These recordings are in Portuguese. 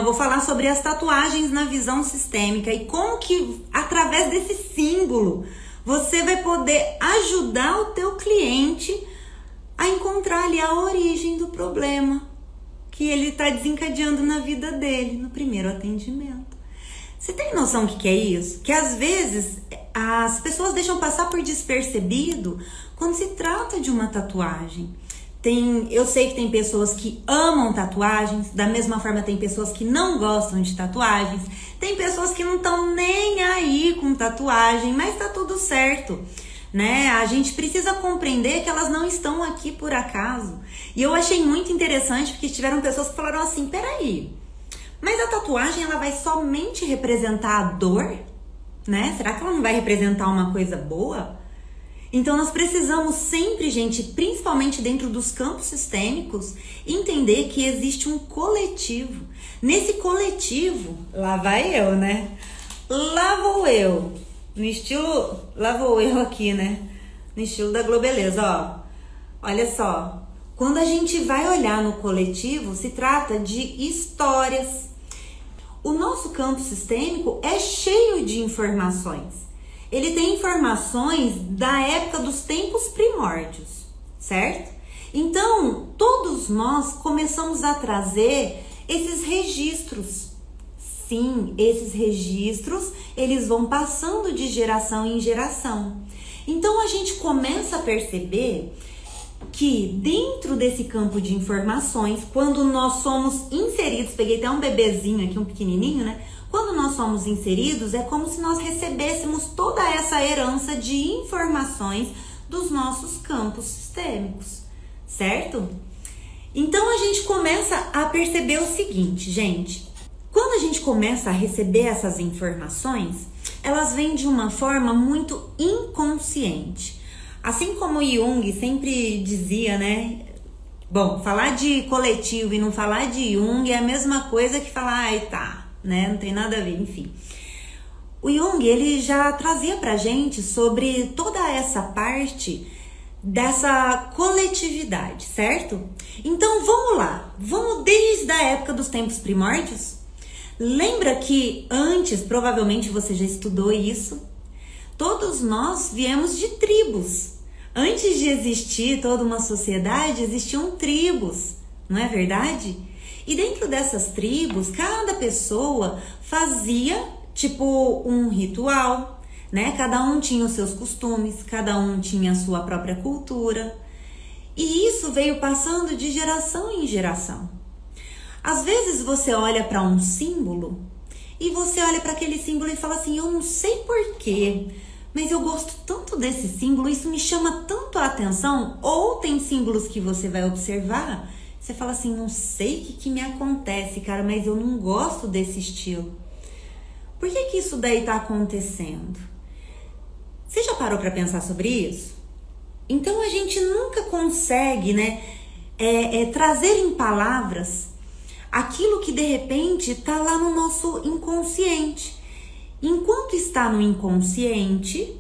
Eu vou falar sobre as tatuagens na visão sistêmica e como que, através desse símbolo, você vai poder ajudar o teu cliente a encontrar ali a origem do problema que ele está desencadeando na vida dele, no primeiro atendimento. Você tem noção do que é isso? Que às vezes as pessoas deixam passar por despercebido quando se trata de uma tatuagem. Eu sei que tem pessoas que amam tatuagens, da mesma forma tem pessoas que não gostam de tatuagens, tem pessoas que não estão nem aí com tatuagem, mas tá tudo certo, né? A gente precisa compreender que elas não estão aqui por acaso. E eu achei muito interessante porque tiveram pessoas que falaram assim, peraí, mas a tatuagem ela vai somente representar a dor, né? Será que ela não vai representar uma coisa boa? Então nós precisamos sempre, gente, principalmente dentro dos campos sistêmicos, entender que existe um coletivo. Nesse coletivo, lá vai eu, né? Lá vou eu, no estilo, lá vou eu aqui, né? No estilo da Globeleza, ó. Olha só, quando a gente vai olhar no coletivo, se trata de histórias. O nosso campo sistêmico é cheio de informações. Ele tem informações da época dos tempos primórdios, certo? Então, todos nós começamos a trazer esses registros. Sim, esses registros, eles vão passando de geração em geração. Então, a gente começa a perceber que dentro desse campo de informações, quando nós somos inseridos, peguei até um bebezinho aqui, um pequenininho, né? Quando nós somos inseridos, é como se nós recebêssemos toda essa herança de informações dos nossos campos sistêmicos, certo? Então, a gente começa a perceber o seguinte, gente. Quando a gente começa a receber essas informações, elas vêm de uma forma muito inconsciente. Assim como Jung sempre dizia, né? Bom, falar de coletivo e não falar de Jung é a mesma coisa que falar, ai, tá. Né? Não tem nada a ver, enfim. O Jung, ele já trazia pra gente sobre toda essa parte dessa coletividade, certo? Então, vamos lá. Vamos desde a época dos tempos primórdios? Lembra que antes, provavelmente você já estudou isso, todos nós viemos de tribos. Antes de existir toda uma sociedade, existiam tribos, não é verdade? E dentro dessas tribos, cada pessoa fazia tipo um ritual, né? Cada um tinha os seus costumes, cada um tinha a sua própria cultura. E isso veio passando de geração em geração. Às vezes você olha para um símbolo e você olha para aquele símbolo e fala assim, eu não sei porquê, mas eu gosto tanto desse símbolo, isso me chama tanto a atenção. Ou tem símbolos que você vai observar, você fala assim, não sei o que me acontece, cara, mas eu não gosto desse estilo. Por que isso daí tá acontecendo? Você já parou para pensar sobre isso? Então a gente nunca consegue, né, trazer em palavras aquilo que de repente tá lá no nosso inconsciente. Enquanto está no inconsciente,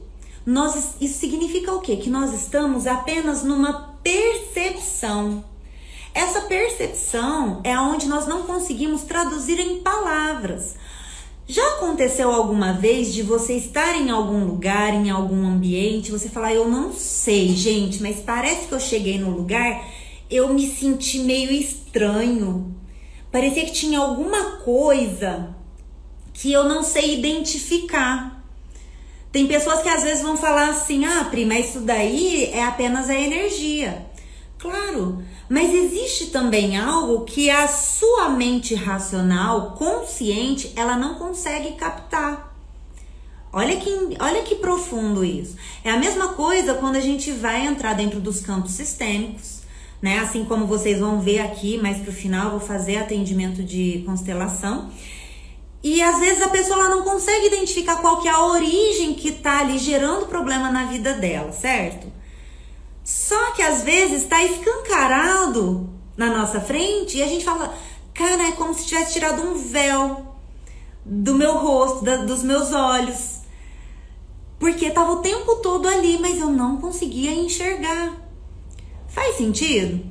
isso significa o quê? Que nós estamos apenas numa percepção. Essa percepção é onde nós não conseguimos traduzir em palavras. Já aconteceu alguma vez de você estar em algum lugar, em algum ambiente, você falar, eu não sei, gente, mas parece que eu cheguei no lugar, eu me senti meio estranho. Parecia que tinha alguma coisa que eu não sei identificar. Tem pessoas que às vezes vão falar assim, ah, Pri, mas isso daí é apenas a energia. Claro, mas existe também algo que a sua mente racional, consciente, ela não consegue captar. Olha que profundo isso. É a mesma coisa quando a gente vai entrar dentro dos campos sistêmicos, né? Assim como vocês vão ver aqui, mais pro final, eu vou fazer atendimento de constelação. E às vezes a pessoa ela não consegue identificar qual que é a origem que tá ali gerando problema na vida dela, certo? Só que às vezes está escancarado na nossa frente e a gente fala, cara, é como se tivesse tirado um véu do meu rosto, dos meus olhos. Porque estava o tempo todo ali, mas eu não conseguia enxergar. Faz sentido?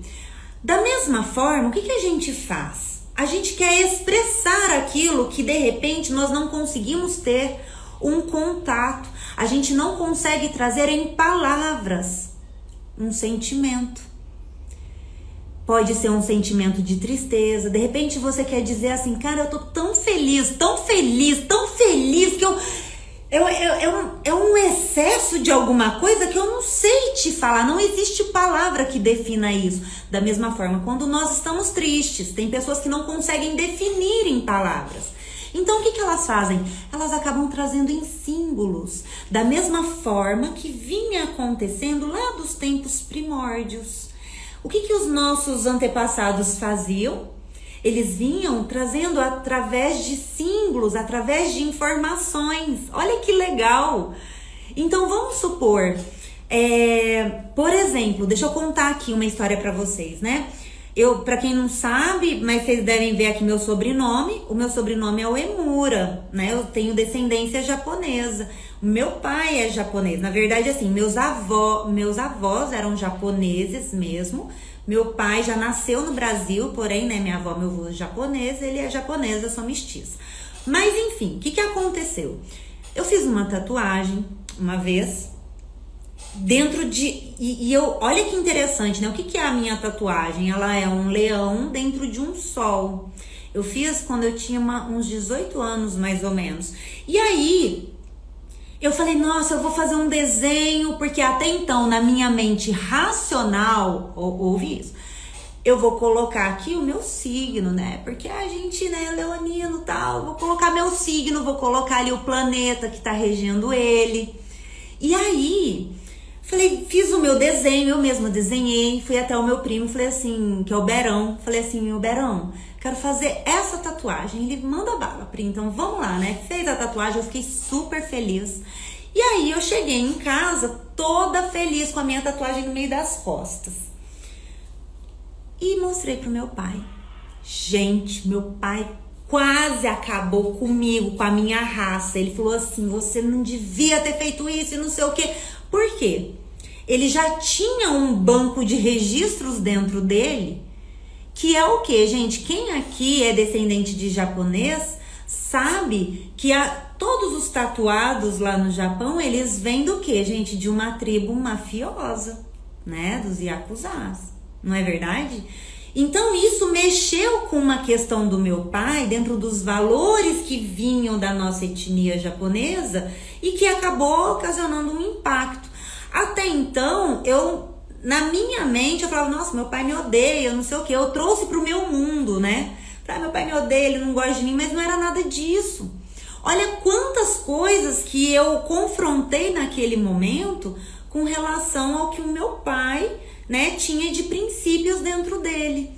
Da mesma forma, o que a gente faz? a gente quer expressar aquilo que de repente nós não conseguimos ter um contato. A gente não consegue trazer em palavras um sentimento. Pode ser um sentimento de tristeza. De repente você quer dizer assim, cara, eu tô tão feliz, tão feliz, tão feliz que é um excesso de alguma coisa que eu não sei te falar. Não existe palavra que defina isso. Da mesma forma, quando nós estamos tristes, tem pessoas que não conseguem definir em palavras. Então, o que elas fazem? Elas acabam trazendo em símbolos. Da mesma forma que vinha acontecendo lá dos tempos primórdios. O que os nossos antepassados faziam? Eles vinham trazendo através de símbolos, através de informações. Olha que legal! Então, vamos supor, por exemplo, deixa eu contar aqui uma história para vocês, né? Para quem não sabe, mas vocês devem ver aqui meu sobrenome. O meu sobrenome é Uemura, né? Eu tenho descendência japonesa. O meu pai é japonês. Na verdade, assim, meus avós eram japoneses mesmo. Meu pai já nasceu no Brasil, porém, né, minha avó, meu avô é japonês, ele é japonês, eu sou mestiça. Mas, enfim, o que aconteceu? Eu fiz uma tatuagem uma vez, dentro de... olha que interessante, né? O que é a minha tatuagem? Ela é um leão dentro de um sol. Eu fiz quando eu tinha uns 18 anos, mais ou menos. E aí... eu falei, nossa, eu vou fazer um desenho, porque até então, na minha mente racional, ouve isso, eu vou colocar aqui o meu signo, né? Porque a gente, né, é leonino e tal, vou colocar meu signo, vou colocar ali o planeta que tá regendo ele. E aí, falei, fiz o meu desenho, eu mesma desenhei, fui até o meu primo, falei assim, que é o Berão, falei assim, o Berão, quero fazer essa tatuagem. Ele manda bala, Pri, então vamos lá, né? Fez a tatuagem, eu fiquei super feliz. E aí eu cheguei em casa toda feliz com a minha tatuagem no meio das costas. E mostrei pro meu pai. Gente, meu pai quase acabou comigo, com a minha raça. Ele falou assim, você não devia ter feito isso e não sei o quê. Por quê? Ele já tinha um banco de registros dentro dele, que é o que, gente? Quem aqui é descendente de japonês sabe que todos os tatuados lá no Japão, eles vêm do que, gente? De uma tribo mafiosa, né? Dos yakuzas, não é verdade? Então isso mexeu com uma questão do meu pai, dentro dos valores que vinham da nossa etnia japonesa e que acabou ocasionando um impacto. Até então, na minha mente, eu falava, nossa, meu pai me odeia, não sei o que. Eu trouxe pro meu mundo, né? Meu pai me odeia, ele não gosta de mim, mas não era nada disso. Olha quantas coisas que eu confrontei naquele momento com relação ao que o meu pai, né, tinha de princípios dentro dele.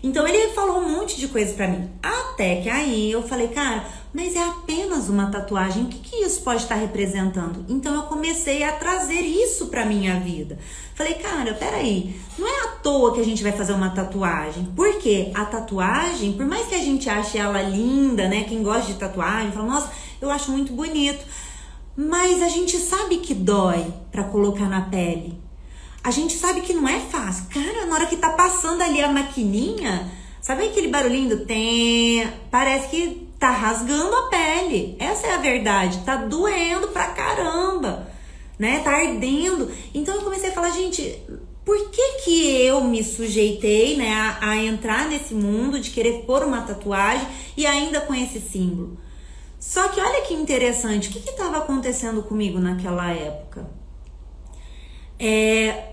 Então ele falou um monte de coisas pra mim. Até que aí eu falei, cara, mas é apenas uma tatuagem, o que isso pode estar representando? Então eu comecei a trazer isso pra minha vida. Falei, cara, peraí, não é à toa que a gente vai fazer uma tatuagem. Porque a tatuagem, por mais que a gente ache ela linda, né? Quem gosta de tatuagem, fala, nossa, eu acho muito bonito. Mas a gente sabe que dói pra colocar na pele. A gente sabe que não é fácil. Cara, na hora que tá passando ali a maquininha, sabe aquele barulhinho do tem? Parece que tá rasgando a pele. Essa é a verdade. Tá doendo pra caramba, né? Tá ardendo. Então eu comecei a falar, gente, por que eu me sujeitei, né, a entrar nesse mundo de querer pôr uma tatuagem e ainda com esse símbolo? Só que olha que interessante, o que estava acontecendo comigo naquela época?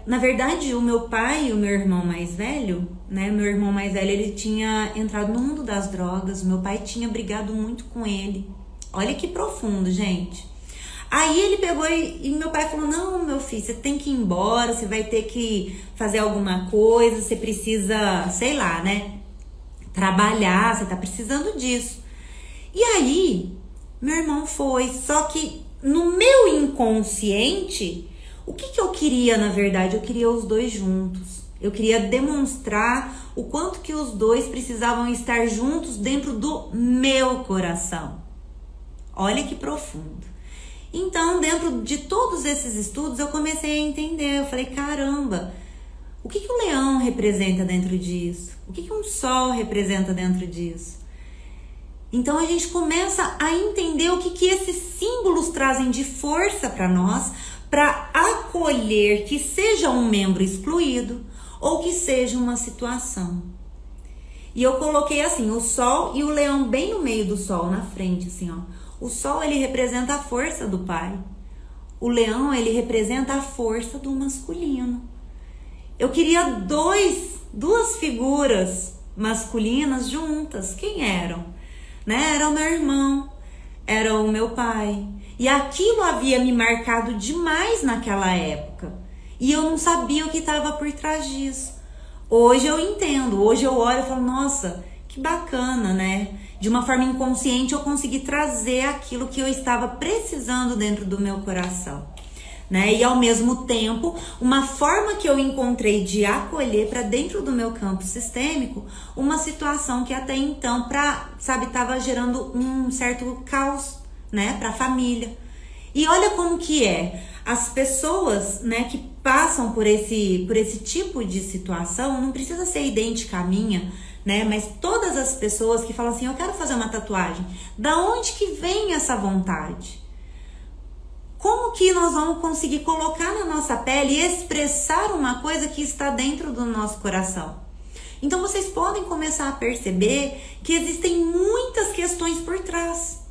Na verdade, o meu pai e o meu irmão mais velho, né? Meu irmão mais velho, ele tinha entrado no mundo das drogas. O meu pai tinha brigado muito com ele. Olha que profundo, gente. Aí ele pegou e meu pai falou, não, meu filho, você tem que ir embora, você vai ter que fazer alguma coisa, você precisa, sei lá, né? Trabalhar, você tá precisando disso. E aí, meu irmão foi, só que no meu inconsciente... O que eu queria, na verdade? Eu queria os dois juntos. Eu queria demonstrar o quanto que os dois precisavam estar juntos dentro do meu coração. Olha que profundo. Então, dentro de todos esses estudos, eu comecei a entender. Eu falei, caramba, O que o leão representa dentro disso? O que um sol representa dentro disso? Então a gente começa a entender o que esses símbolos trazem de força para nós, para acolher que seja um membro excluído ou que seja uma situação. E eu coloquei assim, o sol e o leão bem no meio do sol, na frente, assim, ó. O sol, ele representa a força do pai. O leão, ele representa a força do masculino. Eu queria duas figuras masculinas juntas. Quem eram? Né? Era o meu irmão, era o meu pai. E aquilo havia me marcado demais naquela época. E eu não sabia o que estava por trás disso. Hoje eu entendo, hoje eu olho e falo, nossa, que bacana, né? De uma forma inconsciente eu consegui trazer aquilo que eu estava precisando dentro do meu coração. Né? E ao mesmo tempo, uma forma que eu encontrei de acolher para dentro do meu campo sistêmico uma situação que até então estava gerando um certo caos, né, para a família. E olha como que é, as pessoas, né, que passam por esse tipo de situação, não precisa ser idêntica à minha, né, mas todas as pessoas que falam assim, eu quero fazer uma tatuagem, da onde que vem essa vontade? Como que nós vamos conseguir colocar na nossa pele e expressar uma coisa que está dentro do nosso coração? Então vocês podem começar a perceber que existem muitas questões por trás.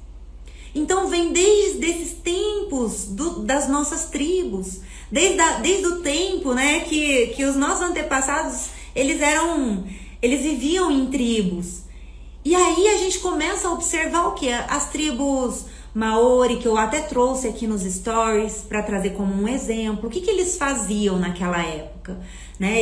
Então vem desde esses tempos das nossas tribos, desde o tempo, né, que os nossos antepassados, eles viviam em tribos. E aí a gente começa a observar o que? As tribos Maori, que eu até trouxe aqui nos stories para trazer como um exemplo. O que eles faziam naquela época? Né?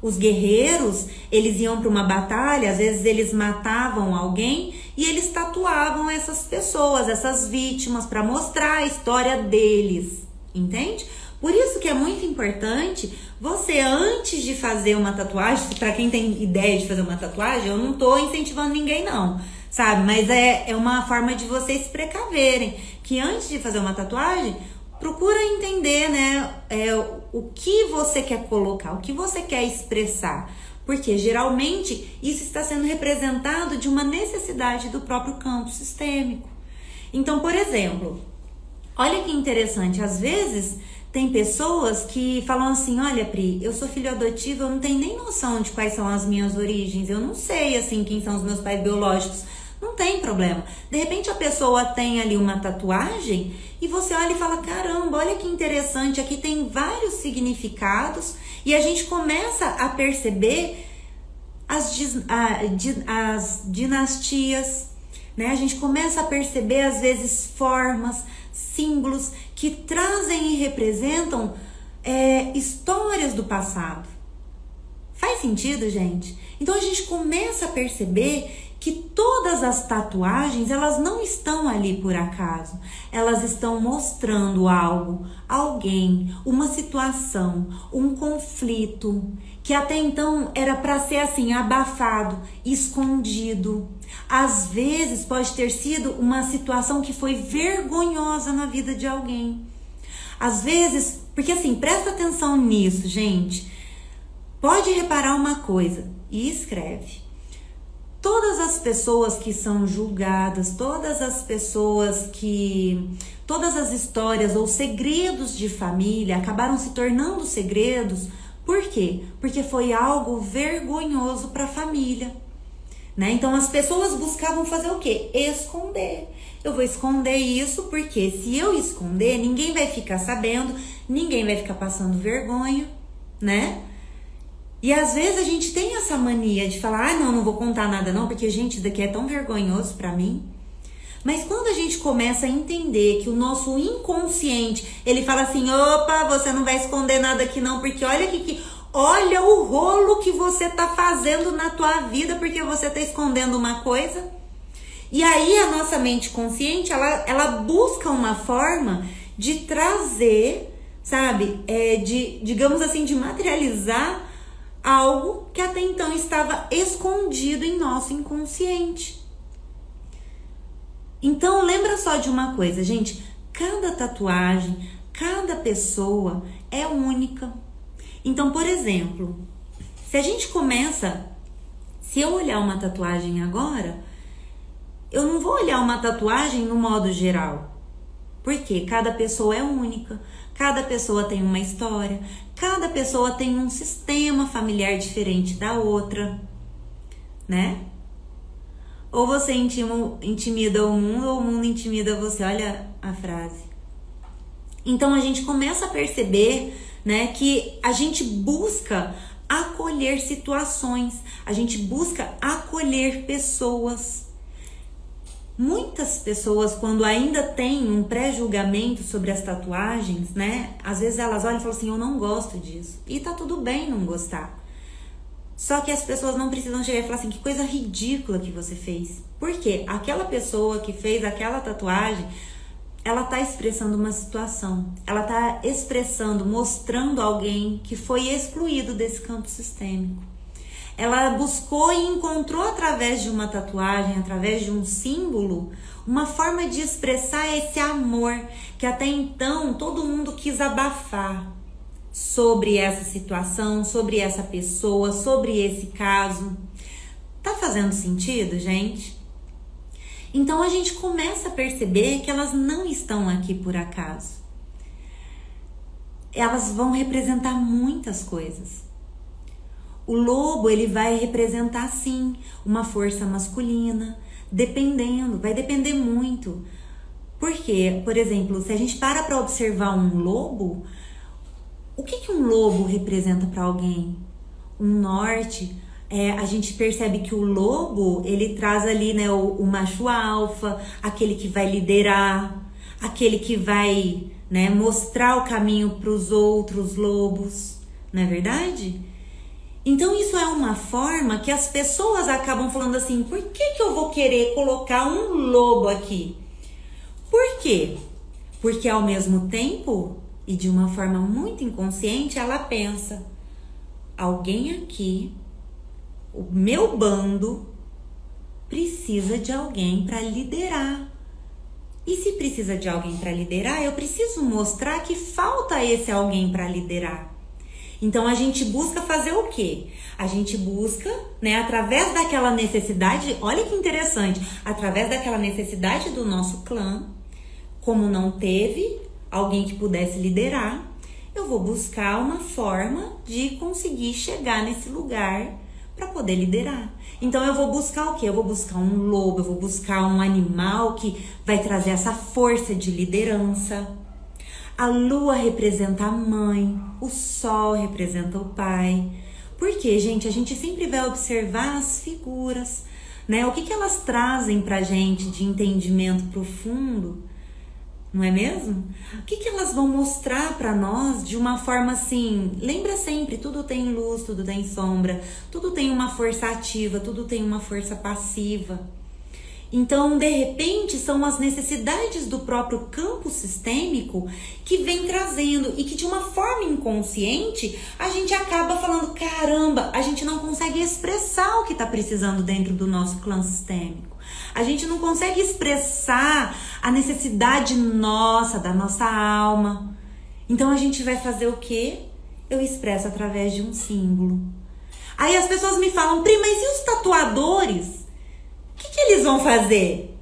Os guerreiros, eles iam para uma batalha, às vezes eles matavam alguém e eles tatuavam essas pessoas, essas vítimas, para mostrar a história deles, entende? Por isso que é muito importante você, antes de fazer uma tatuagem, para quem tem ideia de fazer uma tatuagem, eu não tô incentivando ninguém não, sabe? Mas é uma forma de vocês se precaverem, que antes de fazer uma tatuagem, procura entender, né, o que você quer colocar, o que você quer expressar. Porque geralmente isso está sendo representado de uma necessidade do próprio campo sistêmico. Então, por exemplo, olha que interessante, às vezes tem pessoas que falam assim, olha Pri, eu sou filho adotivo, eu não tenho nem noção de quais são as minhas origens, eu não sei assim quem são os meus pais biológicos. Não tem problema. De repente a pessoa tem ali uma tatuagem e você olha e fala, caramba, olha que interessante, aqui tem vários significados e a gente começa a perceber as dinastias, né? A gente começa a perceber às vezes formas, símbolos que trazem e representam histórias do passado. Faz sentido, gente? Então a gente começa a perceber que todas as tatuagens, elas não estão ali por acaso. Elas estão mostrando algo, alguém, uma situação, um conflito, que até então era para ser assim, abafado, escondido. Às vezes pode ter sido uma situação que foi vergonhosa na vida de alguém. Às vezes, porque assim, presta atenção nisso, gente. Pode reparar uma coisa e escreve. Todas as pessoas que são julgadas, todas as histórias ou segredos de família acabaram se tornando segredos. Por quê? Porque foi algo vergonhoso para a família, né? Então as pessoas buscavam fazer o quê? Esconder. Eu vou esconder isso porque se eu esconder, ninguém vai ficar sabendo, ninguém vai ficar passando vergonha, né? E às vezes a gente tem essa mania de falar, não vou contar nada não, porque gente, isso daqui é tão vergonhoso pra mim. Mas quando a gente começa a entender que o nosso inconsciente, ele fala assim, opa, você não vai esconder nada aqui não, porque olha o rolo que você tá fazendo na tua vida, porque você tá escondendo uma coisa. E aí a nossa mente consciente, ela busca uma forma de trazer, sabe, digamos assim, de materializar algo que até então estava escondido em nosso inconsciente. Então, lembra só de uma coisa, gente. Cada tatuagem, cada pessoa é única. Então, por exemplo, se eu olhar uma tatuagem agora, eu não vou olhar uma tatuagem no modo geral. Porque cada pessoa é única, cada pessoa tem uma história, cada pessoa tem um sistema familiar diferente da outra, né? Ou você intimida o mundo, ou o mundo intimida você. Olha a frase. Então a gente começa a perceber, né, que a gente busca acolher situações, a gente busca acolher pessoas. Muitas pessoas, quando ainda têm um pré-julgamento sobre as tatuagens, né? Às vezes elas olham e falam assim, eu não gosto disso. E tá tudo bem não gostar. Só que as pessoas não precisam chegar e falar assim, que coisa ridícula que você fez. Por quê? Aquela pessoa que fez aquela tatuagem, ela tá expressando uma situação. Ela tá expressando, mostrando alguém que foi excluído desse campo sistêmico. Ela buscou e encontrou através de uma tatuagem, através de um símbolo, uma forma de expressar esse amor que até então todo mundo quis abafar sobre essa situação, sobre essa pessoa, sobre esse caso. Tá fazendo sentido, gente? Então a gente começa a perceber que elas não estão aqui por acaso. Elas vão representar muitas coisas. O lobo, ele vai representar, sim, uma força masculina, vai depender muito. Porque, por exemplo, se a gente para observar um lobo, o que um lobo representa para alguém? Um norte, a gente percebe que o lobo, ele traz ali, né, o macho alfa, aquele que vai liderar, aquele que vai, né, mostrar o caminho para os outros lobos, não é verdade? Então isso é uma forma que as pessoas acabam falando assim, por que eu vou querer colocar um lobo aqui? Por quê? Porque ao mesmo tempo, e de uma forma muito inconsciente, ela pensa, alguém aqui, o meu bando, precisa de alguém para liderar. E se precisa de alguém para liderar, eu preciso mostrar que falta esse alguém para liderar. Então a gente busca fazer o quê? A gente busca, né, através daquela necessidade, olha que interessante, através daquela necessidade do nosso clã, como não teve alguém que pudesse liderar, eu vou buscar uma forma de conseguir chegar nesse lugar para poder liderar. Então eu vou buscar o quê? Eu vou buscar um lobo, eu vou buscar um animal que vai trazer essa força de liderança. A lua representa a mãe, o sol representa o pai. Porque, gente, a gente sempre vai observar as figuras, né? O que elas trazem pra gente de entendimento profundo, não é mesmo? O que elas vão mostrar pra nós de uma forma assim? Lembra sempre, tudo tem luz, tudo tem sombra, tudo tem uma força ativa, tudo tem uma força passiva. Então, de repente, são as necessidades do próprio campo sistêmico que vem trazendo e que de uma forma inconsciente a gente acaba falando, caramba, a gente não consegue expressar o que está precisando dentro do nosso clã sistêmico. A gente não consegue expressar a necessidade nossa, da nossa alma. Então, a gente vai fazer o quê? Eu expresso através de um símbolo. Aí as pessoas me falam, Pri, mas e os tatuadores? O que eles vão fazer?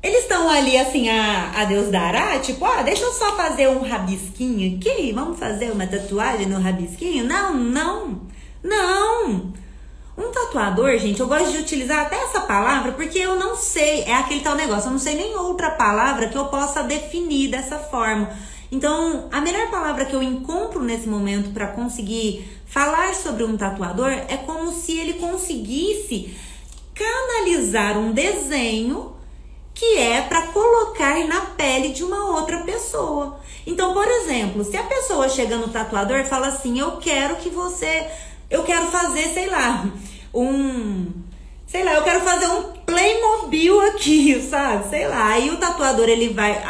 Eles estão ali assim, a Deus dará? Tipo, deixa eu só fazer um rabisquinho aqui, vamos fazer uma tatuagem no rabisquinho? Não. Um tatuador, gente, eu gosto de utilizar até essa palavra porque eu não sei, é aquele tal negócio, eu não sei nem outra palavra que eu possa definir dessa forma. Então, a melhor palavra que eu encontro nesse momento para conseguir falar sobre um tatuador é como se ele conseguisse canalizar um desenho que é para colocar na pele de uma outra pessoa. Então, por exemplo, se a pessoa chega no tatuador e fala assim, eu quero fazer, eu quero fazer um Playmobil aqui, sabe? Aí o tatuador, ele vai,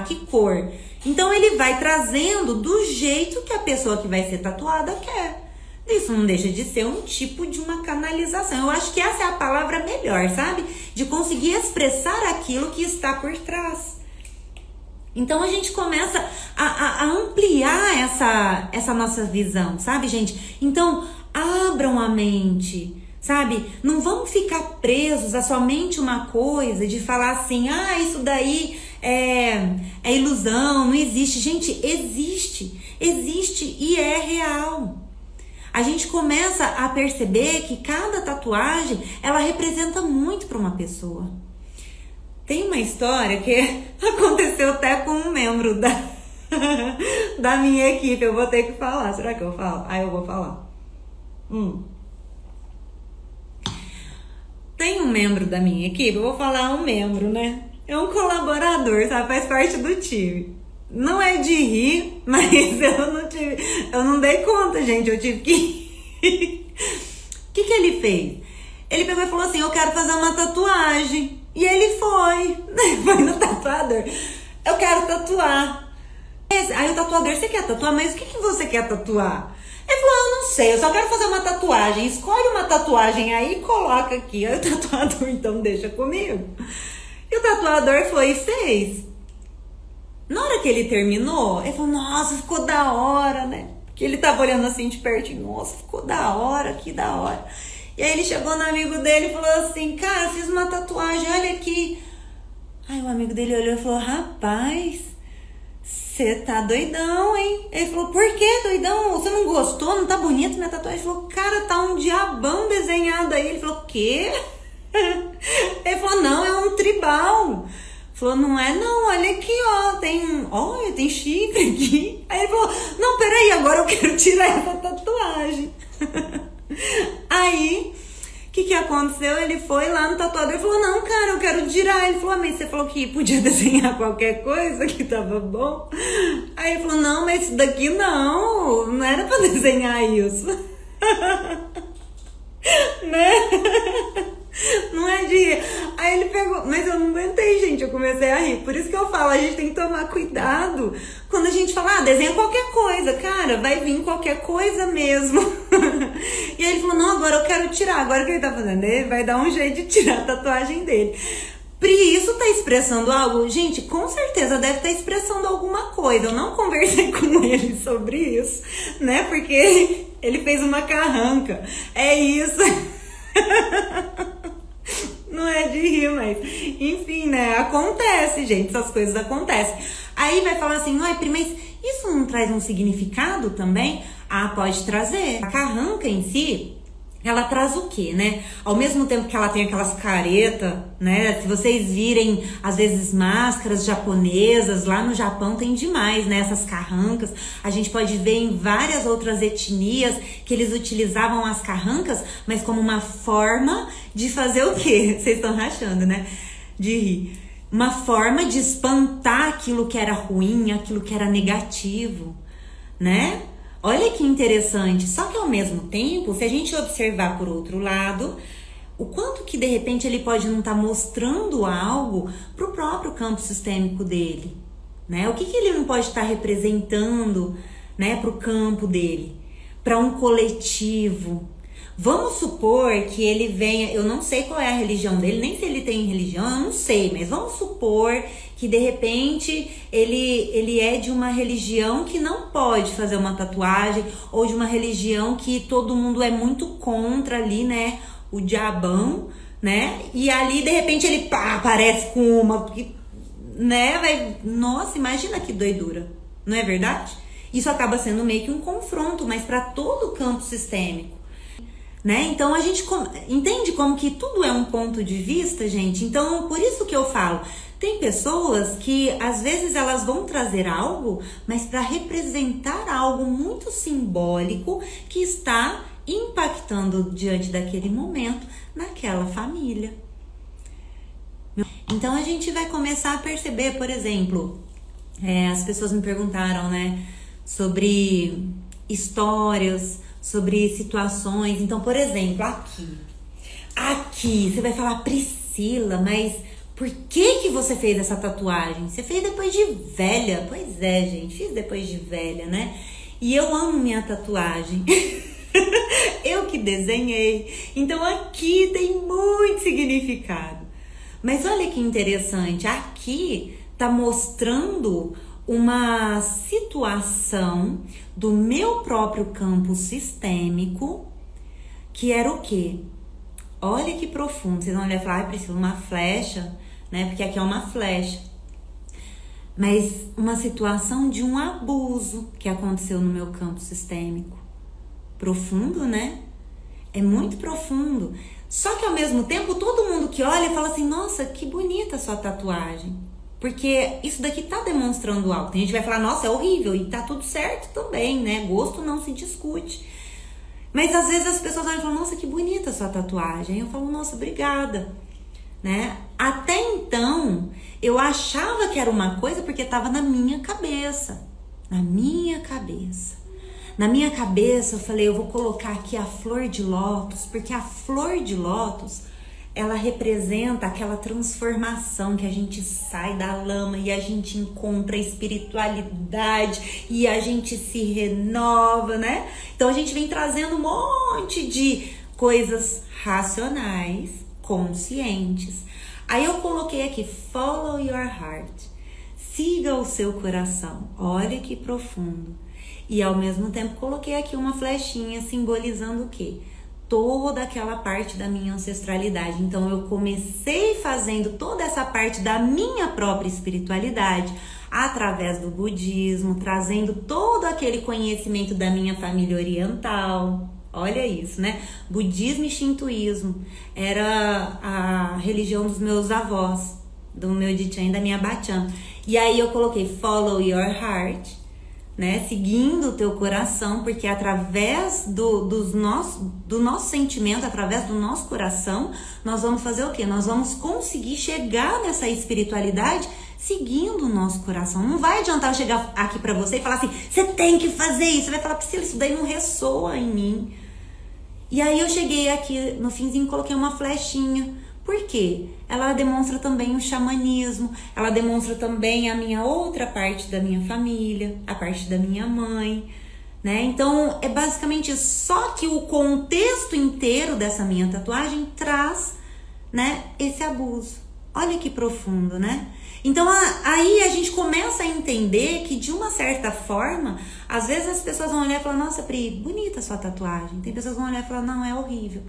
que cor? Então, ele vai trazendo do jeito que a pessoa que vai ser tatuada quer. Isso não deixa de ser um tipo de uma canalização. Eu acho que essa é a palavra melhor, sabe? De conseguir expressar aquilo que está por trás. Então a gente começa a ampliar essa nossa visão, sabe, gente? Então abram a mente, sabe? Não vamos ficar presos a somente uma coisa de falar assim, isso daí é ilusão, não existe. Gente, existe e é real. A gente começa a perceber que cada tatuagem, ela representa muito para uma pessoa. Tem uma história que aconteceu até com um membro da minha equipe. Eu vou ter que falar. Será que eu falo? Eu vou falar. Tem um membro da minha equipe, eu vou falar um membro, né? É um colaborador, sabe? Faz parte do time. Não é de rir, mas eu não dei conta, gente. Eu tive que... O que ele fez? Ele pegou e falou assim, eu quero fazer uma tatuagem. E ele foi no tatuador. Eu quero tatuar. Aí o tatuador, você quer tatuar? Mas o que você quer tatuar? Ele falou, eu não sei, eu só quero fazer uma tatuagem. Escolhe uma tatuagem aí e coloca aqui. Aí o tatuador, então, deixa comigo. E o tatuador foi e fez. Na hora que ele terminou, ele falou, nossa, ficou da hora, né? Porque ele tava olhando assim de pertinho, nossa, ficou da hora, que da hora. E aí ele chegou no amigo dele e falou assim, cara, fiz uma tatuagem, olha aqui. Aí o amigo dele olhou e falou, rapaz, você tá doidão, hein? Ele falou, por que doidão? Você não gostou? Não tá bonito minha tatuagem? Ele falou, cara, tá um diabão desenhado aí. Ele falou, quê? Ele falou, não, é um tribal. Ele falou, não é não, olha aqui, ó, tem chifre aqui. Aí ele falou, não, peraí, agora eu quero tirar essa tatuagem. Aí, o que aconteceu? Ele foi lá no tatuador e falou, não, cara, eu quero tirar. Ele falou, mas você falou que podia desenhar qualquer coisa, que tava bom. Aí ele falou, não, mas isso daqui não era pra desenhar isso. Né? Não é de... Aí ele pegou, mas eu não aguentei, gente, eu comecei a rir. Por isso que eu falo, a gente tem que tomar cuidado quando a gente fala, desenha qualquer coisa, cara, vai vir qualquer coisa mesmo. E aí ele falou, não, agora eu quero tirar. Agora o que ele tá fazendo? Ele vai dar um jeito de tirar a tatuagem dele. Pri, isso tá expressando algo? Gente, com certeza deve estar expressando alguma coisa. Eu não conversei com ele sobre isso, né? Porque ele fez uma carranca. É isso. Não é de rir, mas enfim, né? Acontece, gente, essas coisas acontecem. Aí vai falar assim, uai, Pri, mas isso não traz um significado também? Pode trazer. A carranca em si, ela traz o quê, né? Ao mesmo tempo que ela tem aquelas caretas, né? Se vocês virem, às vezes, máscaras japonesas, lá no Japão tem demais, né? Essas carrancas. A gente pode ver em várias outras etnias que eles utilizavam as carrancas, mas como uma forma de fazer o quê? Vocês estão rachando, né? De rir. Uma forma de espantar aquilo que era ruim, aquilo que era negativo, né? Olha que interessante, só que ao mesmo tempo, se a gente observar por outro lado, o quanto que de repente ele pode não estar mostrando algo para o próprio campo sistêmico dele, né? O que ele não pode estar representando, né, para o campo dele, para um coletivo. Vamos supor que ele venha, eu não sei qual é a religião dele, nem se ele tem religião, eu não sei, mas vamos supor que de repente ele é de uma religião que não pode fazer uma tatuagem, ou de uma religião que todo mundo é muito contra ali, né, o diabão, né, e ali de repente ele aparece com uma, né, nossa, imagina que doidura, não é verdade? Isso acaba sendo meio que um confronto, mas para todo o campo sistêmico. Né? Então a gente entende como que tudo é um ponto de vista, gente. Então por isso que eu falo, tem pessoas que às vezes elas vão trazer algo, mas para representar algo muito simbólico que está impactando diante daquele momento naquela família. Então a gente vai começar a perceber, por exemplo, as pessoas me perguntaram, né, sobre histórias, sobre situações. Então, por exemplo, aqui, você vai falar, Priscila, mas por que você fez essa tatuagem? Você fez depois de velha. Pois é, gente, fiz depois de velha, né? E eu amo minha tatuagem. Eu que desenhei. Então, aqui tem muito significado. Mas olha que interessante, aqui tá mostrando uma situação do meu próprio campo sistêmico, que era o quê? Olha que profundo. Vocês vão olhar e falar, Priscila, uma flecha, né? Porque aqui é uma flecha. Mas uma situação de um abuso que aconteceu no meu campo sistêmico. Profundo, né? É muito profundo. Só que ao mesmo tempo, todo mundo que olha fala assim, nossa, que bonita a sua tatuagem. Porque isso daqui tá demonstrando algo. Tem gente que vai falar, nossa, é horrível. E tá tudo certo também, né? Gosto não se discute. Mas às vezes as pessoas olham e falam, nossa, que bonita a sua tatuagem. Aí eu falo, nossa, obrigada. Né? Até então, eu achava que era uma coisa porque tava na minha cabeça. Na minha cabeça. Na minha cabeça eu falei, eu vou colocar aqui a flor de lótus. Porque a flor de lótus, ela representa aquela transformação que a gente sai da lama e a gente encontra a espiritualidade e a gente se renova, né? Então a gente vem trazendo um monte de coisas racionais, conscientes. Aí eu coloquei aqui, follow your heart. Siga o seu coração. Olha que profundo. E ao mesmo tempo coloquei aqui uma flechinha simbolizando o quê? Toda aquela parte da minha ancestralidade. Então eu comecei fazendo toda essa parte da minha própria espiritualidade através do budismo, trazendo todo aquele conhecimento da minha família oriental. Olha isso, né? Budismo e shintoísmo era a religião dos meus avós, do meu Dichan e da minha Bachan. E aí eu coloquei follow your heart, né? Seguindo o teu coração, porque através do nosso sentimento, através do nosso coração, nós vamos fazer o quê? Nós vamos conseguir chegar nessa espiritualidade seguindo o nosso coração. Não vai adiantar eu chegar aqui pra você e falar assim, você tem que fazer isso. Você vai falar, Priscila, isso daí não ressoa em mim. E aí eu cheguei aqui no finzinho e coloquei uma flechinha. Por quê? Ela demonstra também o xamanismo, ela demonstra também a minha outra parte da minha família, a parte da minha mãe, né? Então, é basicamente isso. Só que o contexto inteiro dessa minha tatuagem traz, né, esse abuso. Olha que profundo, né? Então, aí a gente começa a entender que, de uma certa forma, às vezes as pessoas vão olhar e falar, nossa, Pri, bonita a sua tatuagem. Tem pessoas que vão olhar e falar, não, é horrível.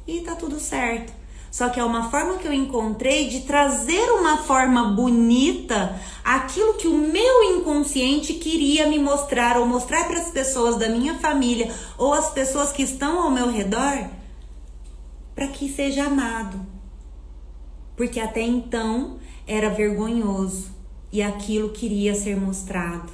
E tá tudo certo. Só que é uma forma que eu encontrei de trazer uma forma bonita aquilo que o meu inconsciente queria me mostrar ou mostrar para as pessoas da minha família ou as pessoas que estão ao meu redor, para que seja amado. Porque até então era vergonhoso e aquilo queria ser mostrado,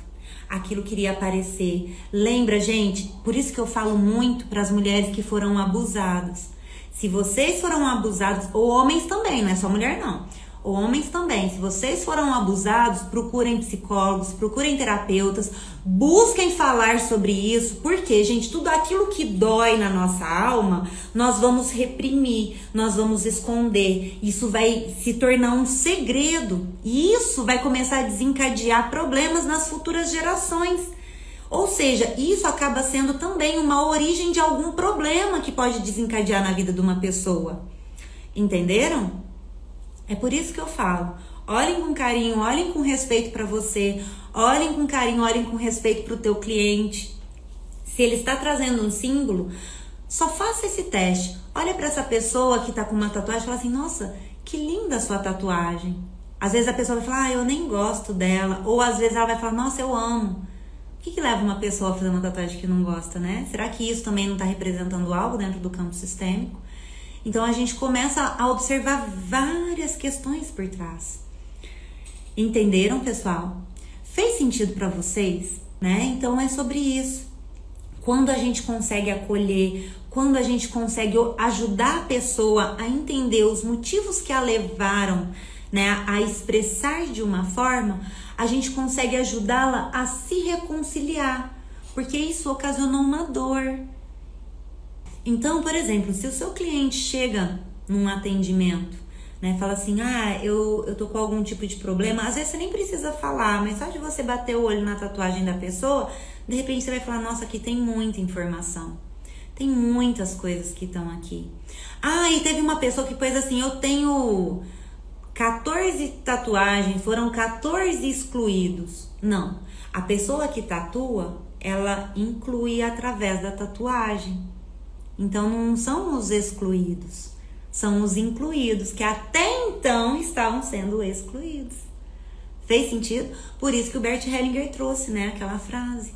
aquilo queria aparecer. Lembra, gente? Por isso que eu falo muito para as mulheres que foram abusadas. Se vocês foram abusados, ou homens também, não é só mulher não, homens também, se vocês foram abusados, procurem psicólogos, procurem terapeutas, busquem falar sobre isso, porque, gente, tudo aquilo que dói na nossa alma, nós vamos reprimir, nós vamos esconder, isso vai se tornar um segredo, e isso vai começar a desencadear problemas nas futuras gerações. Ou seja, isso acaba sendo também uma origem de algum problema que pode desencadear na vida de uma pessoa. Entenderam? É por isso que eu falo. Olhem com carinho, olhem com respeito para você. Olhem com carinho, olhem com respeito para o teu cliente. Se ele está trazendo um símbolo, só faça esse teste. Olha para essa pessoa que está com uma tatuagem e fala assim, nossa, que linda a sua tatuagem. Às vezes a pessoa vai falar, eu nem gosto dela. Ou às vezes ela vai falar, nossa, eu amo. O que leva uma pessoa a fazer uma tatuagem que não gosta, né? Será que isso também não está representando algo dentro do campo sistêmico? Então a gente começa a observar várias questões por trás. Entenderam, pessoal? Fez sentido para vocês, né? Então é sobre isso. Quando a gente consegue acolher, quando a gente consegue ajudar a pessoa a entender os motivos que a levaram, né, a expressar de uma forma, a gente consegue ajudá-la a se reconciliar, porque isso ocasionou uma dor. Então, por exemplo, se o seu cliente chega num atendimento, né, fala assim, eu tô com algum tipo de problema, às vezes você nem precisa falar, mas só de você bater o olho na tatuagem da pessoa, de repente você vai falar, nossa, aqui tem muita informação, tem muitas coisas que estão aqui. E teve uma pessoa que pôs assim, eu tenho 14 tatuagens, foram 14 excluídos. Não, a pessoa que tatua, ela inclui através da tatuagem. Então não são os excluídos, são os incluídos, que até então estavam sendo excluídos. Fez sentido? Por isso que o Bert Hellinger trouxe, né, aquela frase,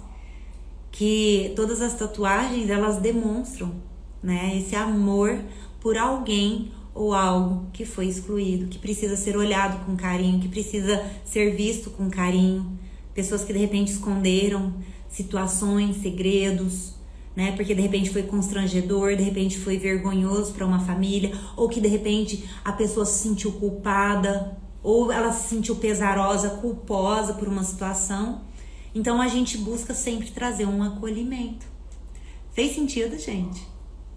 que todas as tatuagens, elas demonstram, né, esse amor por alguém ou algo que foi excluído, que precisa ser olhado com carinho, que precisa ser visto com carinho. Pessoas que de repente esconderam situações, segredos, né? Porque de repente foi constrangedor, de repente foi vergonhoso para uma família, ou que de repente a pessoa se sentiu culpada, ou ela se sentiu pesarosa, culposa por uma situação. Então a gente busca sempre trazer um acolhimento. Fez sentido, gente?